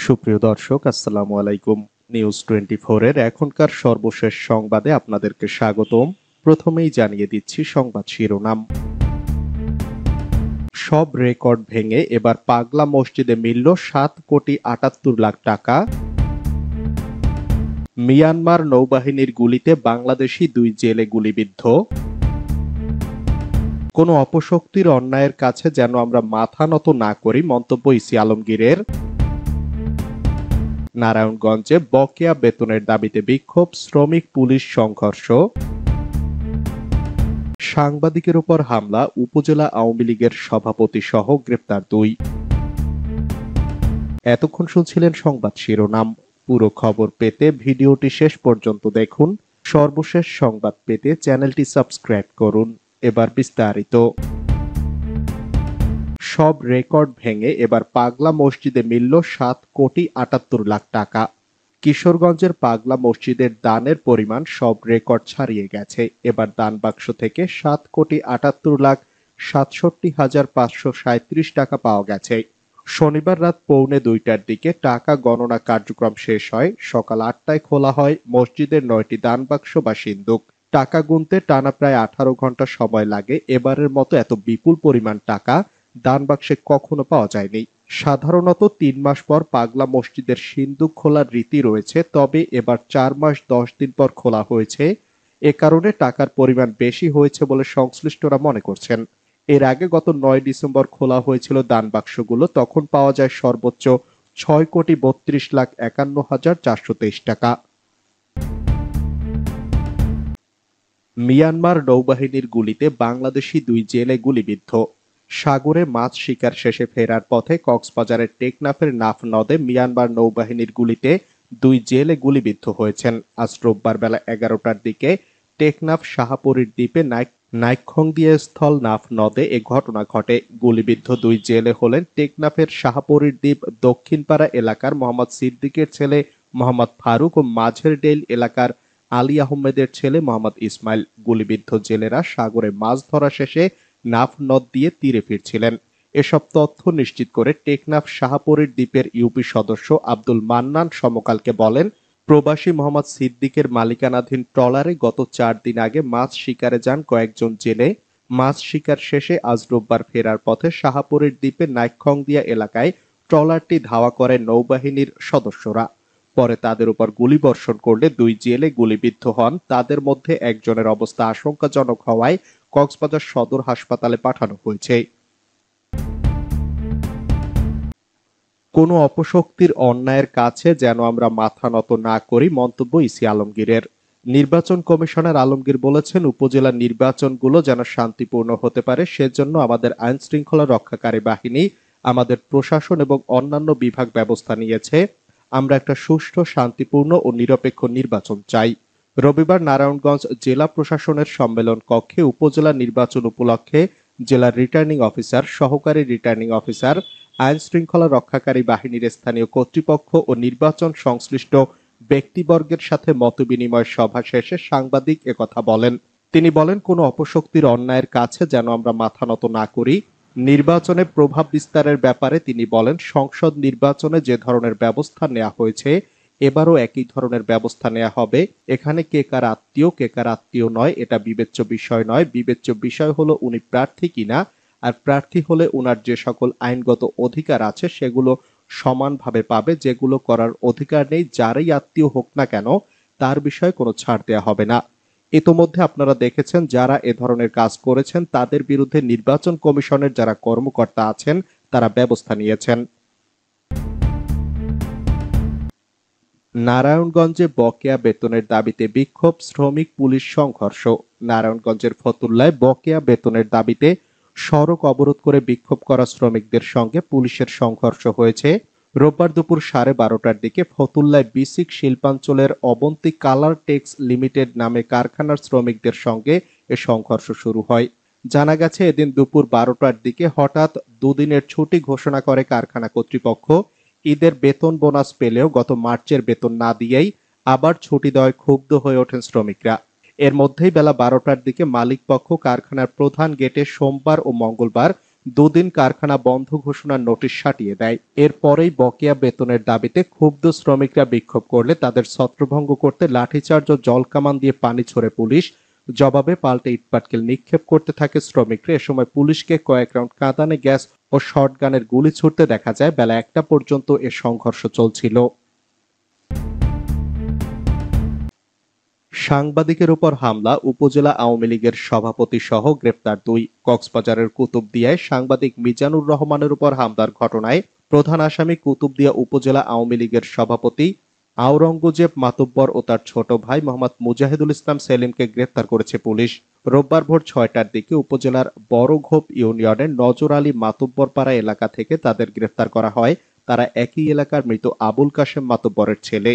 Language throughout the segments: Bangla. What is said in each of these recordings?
সুপ্রিয় দর্শক, আসসালামু আলাইকুম। নিউজ 24 এর এখনকার সর্বশেষ সংবাদে আপনাদেরকে স্বাগতম। প্রথমেই জানিয়ে দিচ্ছি সংবাদ শিরোনাম। সব রেকর্ড ভেঙে এবার পাগলা মসজিদে মিলল 7,78,00,000 টাকা। মিয়ানমার নৌবাহিনীর গুলিতে বাংলাদেশি 2 জেলে গুলিবিদ্ধ। কোনো অপশক্তির অন্যায়ের কাছে যেন আমরা মাথা নত না করি, মন্তব্য ইসি আলমগীরের। নারায়ণগঞ্জে বকেয়া বেতনের দাবিতে বিক্ষোভ, শ্রমিক পুলিশ সংঘর্ষ। সাংবাদিকের উপর হামলা, উপজেলা আওয়ামী লীগের সভাপতি সহ গ্রেপ্তার 2। এতক্ষণ শুনছিলেন সংবাদ শিরোনাম। পুরো খবর পেতে ভিডিওটি শেষ পর্যন্ত দেখুন। সর্বশেষ সংবাদ পেতে চ্যানেলটি সাবস্ক্রাইব করুন। এবার বিস্তারিত। সব রেকর্ড ভেঙে এবার পাগলা মসজিদে মিলল 7,78,00,000 টাকা। কিশোরগঞ্জের পাগলা মসজিদের দানের পরিমাণ সব রেকর্ড ছাড়িয়ে গেছে। এবার দান বাক্স থেকে 7,78,67,537 টাকা পাওয়া গেছে। শনিবার রাত 1:45টার দিকে টাকা গণনা কার্যক্রম শেষ হয়। সকাল 8টায় খোলা হয় মসজিদের 9টি দান বাক্স বা সিন্দুক। টাকা গুনতে টানা প্রায় 18 ঘন্টা সময় লাগে। এবারের মতো এত বিপুল পরিমাণ টাকা দান বাক্সে কখনো পাওয়া যায়নি। সাধারণত 3 মাস পর পাগলা মসজিদের সিন্দুক খোলার রীতি রয়েছে, তবে এবার 4 মাস 10 দিন পর খোলা হয়েছে। এ কারণে টাকার পরিমাণ বেশি হয়েছে বলে সংশ্লিষ্টরা মনে করছেন। এর আগে গত 9 ডিসেম্বর খোলা হয়েছিল দান বাক্সগুলো। তখন পাওয়া যায় সর্বোচ্চ 6,32,51,423 টাকা। মিয়ানমার নৌবাহিনীর গুলিতে বাংলাদেশি 2 জেলে গুলিবিদ্ধ। সাগরে মাছ শিকার শেষে ফেরার পথে কক্সবাজারের টেকনাফের নাফ নদে মিয়ানমার নৌবাহিনীর গুলিতে 2 জেলে গুলিবিদ্ধ হয়েছেন। আজ রোববার বেলা 11টার দিকে টেকনাফ শাহপুরীর দ্বীপে নাইক্ষংদিয়া স্থল নাফ নদে এ ঘটনা ঘটে। গুলিবিদ্ধ 2 জেলে হলেন টেকনাফের শাহপুরীর দ্বীপ দক্ষিণপাড়া এলাকার মোহাম্মদ সিদ্দিকের ছেলে মোহাম্মদ ফারুক ও মাঝের ডেইল এলাকার আলী আহমেদের ছেলে মোহাম্মদ ইসমাইল। গুলিবিদ্ধ জেলেরা সাগরে মাছ ধরা শেষে নাফ নদ দিয়ে তীরে ফিরছিলেন। এসব তথ্য নিশ্চিত করে টেকনাফ শাহপুরীর দ্বীপের ইউপি সদস্য আব্দুল মান্নান সমকালকে বলেন, প্রবাসী মোহাম্মদ সিদ্দিকের মালিকানাধীন ট্রলারে গত 4 দিন আগে মাছ শিকারে যান কয়েকজন জেলে। মাছ শিকার শেষে আজ রোববার ফেরার পথে শাহপুরীর দ্বীপে নাইক্ষংদিয়া এলাকায় ট্রলারটি ধাওয়া করে নৌবাহিনীর সদস্যরা। পরে তাদের উপর গুলিবর্ষণ করলে 2 জেলে গুলিবিদ্ধ হন। তাদের মধ্যে একজনের অবস্থা আশঙ্কাজনক হওয়ায় কক্সবাজার সদর হাসপাতালে পাঠানো হয়েছে। কোনো অপশক্তির অন্যায়ের কাছে যেন আমরা মাথা নত না করি, মন্তব্য ইসি আলমগীরের। নির্বাচন কমিশনার আলমগীর বলেছেন, উপজেলা নির্বাচনগুলো যেন শান্তিপূর্ণ হতে পারে সেজন্য আমাদের আইন শৃঙ্খলা রক্ষাকারী বাহিনী, আমাদের প্রশাসন এবং অন্যান্য বিভাগ ব্যবস্থা নিয়েছে। আমরা একটা সুষ্ঠু, শান্তিপূর্ণ ও নিরপেক্ষ নির্বাচন চাই। রবিবার নারায়ণগঞ্জ জেলা প্রশাসনের সম্মেলন কক্ষে উপজেলা নির্বাচন উপলক্ষে জেলার রিটার্নিং অফিসার, সহকারী রিটার্নিং অফিসার, আইন শৃঙ্খলা রক্ষাকারী বাহিনীর স্থানীয় কর্তৃপক্ষ ও নির্বাচন সংশ্লিষ্ট ব্যক্তিবর্গের সাথে মতবিনিময় সভা শেষে সাংবাদিক একথা বলেন। তিনি বলেন, কোনো অপশক্তির অন্যায়ের কাছে যেন আমরা মাথা নত না করি। নির্বাচনে প্রভাব বিস্তারের ব্যাপারে তিনি বলেন, সংসদ নির্বাচনে যে ধরনের ব্যবস্থা নেওয়া হয়েছে এবারও একই ধরনের ব্যবস্থা নেওয়া হবে। এখানে কে কার আত্মীয়, কে কার আত্মীয় নয়, এটা বিবেচ্য বিষয় নয়। বিবেচ্য বিষয় হলো উনি প্রার্থী কিনা, আর প্রার্থী হলে উনার যে সকল আইনগত অধিকার আছে সেগুলো সমানভাবে পাবে। যেগুলো করার অধিকার নেই, যারই আত্মীয় হোক না কেন, তার বিষয়ে কোনো ছাড় দেওয়া হবে না। ইতোমধ্যে আপনারা দেখেছেন, যারা এ ধরনের কাজ করেছেন তাদের বিরুদ্ধে নির্বাচন কমিশনের যারা কর্মকর্তা আছেন তারা ব্যবস্থা নিয়েছেন। নারায়ণগঞ্জে বকেয়া বেতনের দাবিতে বিক্ষোভ, শ্রমিক পুলিশ সংঘর্ষ। নারায়ণগঞ্জের ফতুল্লায় বকেয়া বেতনের দাবিতে সড়ক অবরোধ করে বিক্ষোভ করা শ্রমিকদের সঙ্গে পুলিশের সংঘর্ষ হয়েছে। রোববার দুপুর 12:30টার দিকে ফতুল্লায় বিসিক শিল্পাঞ্চলের অবন্তী কালার টেক্স লিমিটেড নামে কারখানার শ্রমিকদের সঙ্গে এ সংঘর্ষ শুরু হয়। জানা গেছে, এদিন দুপুর 12টার দিকে হঠাৎ 2 দিনের ছুটি ঘোষণা করে কারখানা কর্তৃপক্ষ। ঈদের বেতন বোনাস পেলেও গত মার্চের বেতন না দিয়েই আবার ছুটি দেওয়ায় ক্ষুব্ধ হয়ে ওঠেন শ্রমিকরা। এর মধ্যেই বেলা 12টার দিকে মালিকপক্ষ কারখানার প্রধান গেটে সোমবার ও মঙ্গলবার দুদিন কারখানা বন্ধ ঘোষণার নোটিশ সাটিয়ে দেয়। এরপরেই বকেয়া বেতনের দাবিতে ক্ষুব্ধ শ্রমিকরা বিক্ষোভ করলে তাদের ছত্রভঙ্গ করতে লাঠিচার্জ ও জলকামান দিয়ে পানি ছোড়ে পুলিশ। জবাবে পাল্টে ইটপাটকেল নিক্ষেপ করতে থাকে শ্রমিকরা। এ সময় পুলিশকে কয়েক রাউন্ড কাঁদানে গ্যাস ও শটগানের গুলি ছুড়তে দেখা যায়। বেলা 1টা পর্যন্ত এ সংঘর্ষ চলছিল। সাংবাদিকের উপর হামলা, উপজেলা আওয়ামী লীগের সভাপতি সহ গ্রেপ্তার 2। কক্সবাজারের কুতুবদিয়ায় সাংবাদিক মিজানুর রহমানের উপর হামলার ঘটনায় প্রধান আসামি কুতুবদিয়া উপজেলা আওয়ামী লীগের সভাপতি আওরঙ্গজেব মাতুব্বর ও তার ছোট ভাই মোহাম্মদ মুজাহিদুল ইসলাম সেলিমকে গ্রেপ্তার করেছে পুলিশ। রোববার ভোর 6টার দিকে উপজেলার বড়ঘোপ ইউনিয়নের নজর আলী মাতুব্বরপাড়া এলাকা থেকে তাদের গ্রেপ্তার করা হয়। তারা একই এলাকার মৃত আবুল কাশেম মাতুব্বরের ছেলে।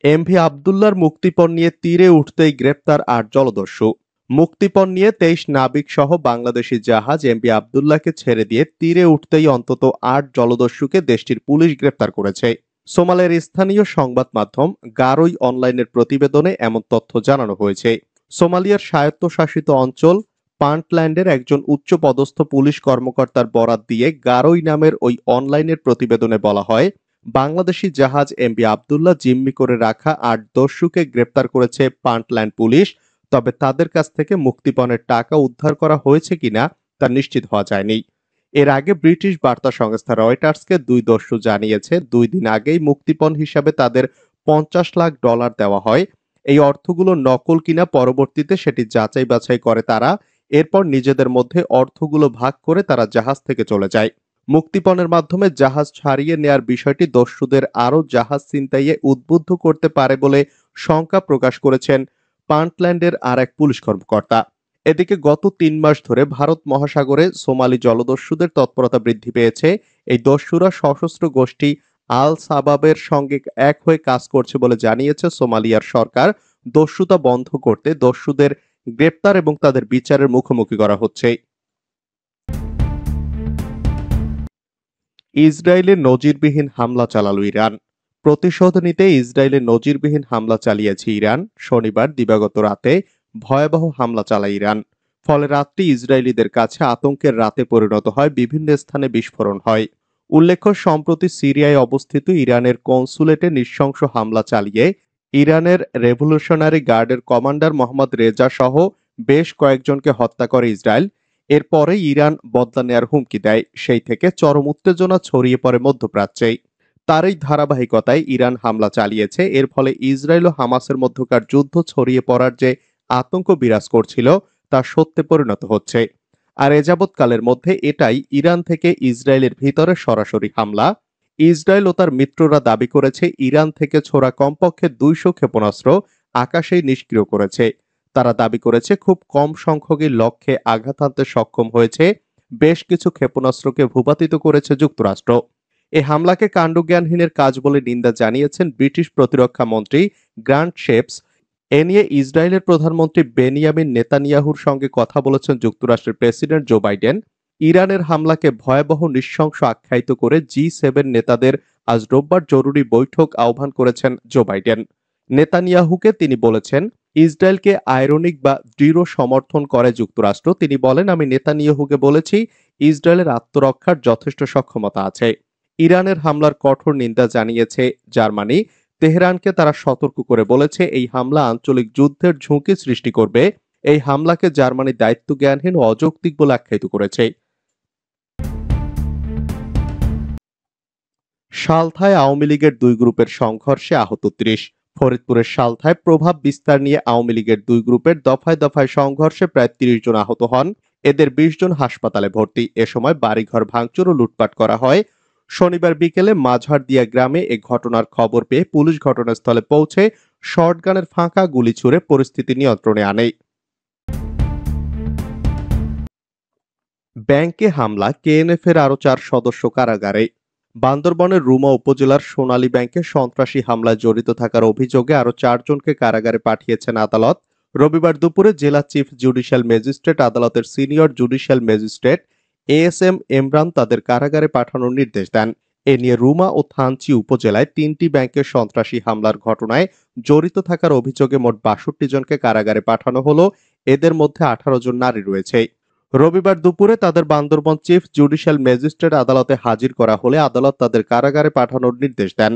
এমভি আবদুল্লাহর মুক্তিপণ নিয়ে তীরে উঠতেই গ্রেপ্তার 8 জলদস্যু। মুক্তিপণ নিয়ে 23 নাবিক সহ বাংলাদেশি জাহাজ এমভি আবদুল্লাহকে ছেড়ে দিয়ে তীরে উঠতেই অন্তত 8 জলদস্যুকে দেশটির পুলিশ গ্রেপ্তার করেছে। সোমালের স্থানীয় সংবাদ মাধ্যম গারোই অনলাইনের প্রতিবেদনে এমন তথ্য জানানো হয়েছে। সোমালিয়ার স্বায়ত্তশাসিত অঞ্চল পান্টল্যান্ডের একজন উচ্চপদস্থ পুলিশ কর্মকর্তার বরাত দিয়ে গারোই নামের ওই অনলাইনের প্রতিবেদনে বলা হয়, বাংলাদেশি জাহাজ এমভি আবদুল্লাহ জিম্মি করে রাখা 8 দস্যুকে গ্রেপ্তার করেছে পান্টল্যান্ড পুলিশ। তবে তাদের কাছ থেকে মুক্তিপণের টাকা উদ্ধার করা হয়েছে কিনা তা নিশ্চিত হওয়া যায়নি। এর আগে ব্রিটিশ বার্তা সংস্থা রয়টার্সকে 2 দস্যু জানিয়েছে 2 দিন আগেই মুক্তিপণ হিসাবে তাদের $50 লাখ দেওয়া হয়। এই অর্থগুলো নকল কিনা পরবর্তীতে সেটি যাচাই বাছাই করে তারা। এরপর নিজেদের মধ্যে অর্থগুলো ভাগ করে তারা জাহাজ থেকে চলে যায়। মুক্তিপণের মাধ্যমে জাহাজ ছাড়িয়ে নেয়ার বিষয়টি দস্যুদের আরও জাহাজ ছিনতাইয়ে উদ্বুদ্ধ করতে পারে বলে শঙ্কা প্রকাশ করেছেন পান্টল্যান্ডের আর এক পুলিশ কর্মকর্তা। এদিকে গত 3 মাস ধরে ভারত মহাসাগরে সোমালি জলদস্যুদের তৎপরতা বৃদ্ধি পেয়েছে। এই দস্যুরা সশস্ত্র গোষ্ঠী আল সাবাবের সঙ্গে এক হয়ে কাজ করছে বলে জানিয়েছে সোমালিয়ার সরকার। দস্যুতা বন্ধ করতে দস্যুদের গ্রেপ্তার এবং তাদের বিচারের মুখোমুখি করা হচ্ছে। ইসরায়েলে নজিরবিহীন হামলা চালালো ইরান। প্রতিশোধ নিতে ইসরায়েলে নজিরবিহীন হামলা চালিয়েছে ইরান। শনিবার দিবাগত রাতে ভয়াবহ হামলা চালায় ইরান। ফলে রাতটি ইসরায়েলিদের কাছে আতঙ্কের রাতে পরিণত হয়। বিভিন্ন স্থানে বিস্ফোরণ হয়। উল্লেখ্য, সম্প্রতি সিরিয়ায় অবস্থিত ইরানের কনসুলেটে নৃশংস হামলা চালিয়ে ইরানের রেভলিউশনারি গার্ডের কমান্ডার মোহাম্মদ রেজা সহ বেশ কয়েকজনকে হত্যা করে ইসরায়েল। এরপরে ইরান বদলা নেয়ার হুমকি দেয়। সেই থেকে চরম উত্তেজনা ছড়িয়ে পড়ে মধ্যপ্রাচ্যে। তারই ধারাবাহিকতায় ইরান হামলা চালিয়েছে। এর ফলে ইসরায়েল ও হামাসের মধ্যকার যুদ্ধ ছড়িয়ে পড়ার যে আতঙ্ক বিরাজ করছিল তা সত্যে পরিণত হচ্ছে। আর এযাবৎকালের মধ্যে এটাই ইরান থেকে ইসরায়েলের ভিতরে সরাসরি হামলা। ইসরায়েল ও তার মিত্ররা দাবি করেছে ইরান থেকে ছোড়া কমপক্ষে 200 ক্ষেপণাস্ত্র আকাশেই নিষ্ক্রিয় করেছে। তারা দাবি করেছে খুব কম সংখ্যকই লক্ষ্যে আঘাত হানতে সক্ষম হয়েছে। বেশ কিছু ক্ষেপণাস্ত্রকে ভূপাতিত করেছে যুক্তরাষ্ট্র। এই হামলাকে কাণ্ডজ্ঞানহীনের কাজ বলে নিন্দা জানিয়েছেন ব্রিটিশ প্রতিরক্ষা মন্ত্রী গ্রান্ট শেপস। এ নিয়ে ইসরায়েলের প্রধানমন্ত্রী বেনিয়ামিন নেতানিয়াহুর সঙ্গে কথা বলেছেন যুক্তরাষ্ট্রের প্রেসিডেন্ট জো বাইডেন। ইরানের হামলাকে ভয়াবহ নৃশংস আখ্যায়িত করে G7 নেতাদের আজ রোববার জরুরি বৈঠক আহ্বান করেছেন জো বাইডেন। নেতানিয়াহুকে তিনি বলেছেন, ইসরায়েলকে আইরনিক বা দৃঢ় সমর্থন করে যুক্তরাষ্ট্র। তিনি বলেন, আমি নেতানিয়াহুকে বলেছি ইসরায়েলের আত্মরক্ষার যথেষ্ট সক্ষমতা আছে। ইরানের হামলার কঠোর নিন্দা জানিয়েছে জার্মানি। তেহরানকে তারা সতর্ক করে বলেছে এই হামলা আঞ্চলিক যুদ্ধের ঝুঁকি সৃষ্টি করবে। এই হামলাকে জার্মানি দায়িত্বজ্ঞানহীন ও অযৌক্তিক বলে আখ্যায়িত করেছে। সালথায় আওয়ামী লীগের 2 গ্রুপের সংঘর্ষে আহত 30। ফরিদপুরের সালথায় প্রভাব বিস্তার নিয়ে আওয়ামী লীগের 2 গ্রুপের দফায় দফায় সংঘর্ষে প্রায় 30 জন আহত হন। এদের 20 জন হাসপাতালে ভর্তি। এ সময় বাড়িঘর ভাঙচুর ও লুটপাট করা হয়। শনিবার বিকেলে মাঝারদিয়া গ্রামে এ ঘটনার খবর পেয়ে পুলিশ ঘটনাস্থলে পৌঁছে শর্টগানের ফাঁকা গুলি ছুড়ে পরিস্থিতি নিয়ন্ত্রণে আনে। ব্যাংকে হামলা, কেএনএফ এর আরো 4 সদস্য কারাগারে। বান্দরবনের রুমা উপজেলার সোনালী ব্যাংকে সন্ত্রাসী হামলায় জড়িত থাকার অভিযোগে আরো 4 জনকে কারাগারে পাঠিয়েছেন আদালত। রবিবার দুপুরে জেলা চিফ জুডিশিয়াল ম্যাজিস্ট্রেট আদালতের senior judicial magistrate ASM Emran তাদের কারাগারে পাঠানোর নির্দেশ দেন। এ নিয়ে রুমা ও থানচি উপজেলায় 3টি ব্যাংকের সন্ত্রাসী হামলার ঘটনায় জড়িত থাকার অভিযোগে মোট 62 জনকে কারাগারে পাঠানো হলো। এদের মধ্যে 18 জন নারী রয়েছে। রবিবার দুপুরে তাদের বান্দরবান চিফ জুডিশিয়াল ম্যাজিস্ট্রেট আদালতে হাজির করা হলে আদালত তাদের কারাগারে পাঠানোর নির্দেশ দেন।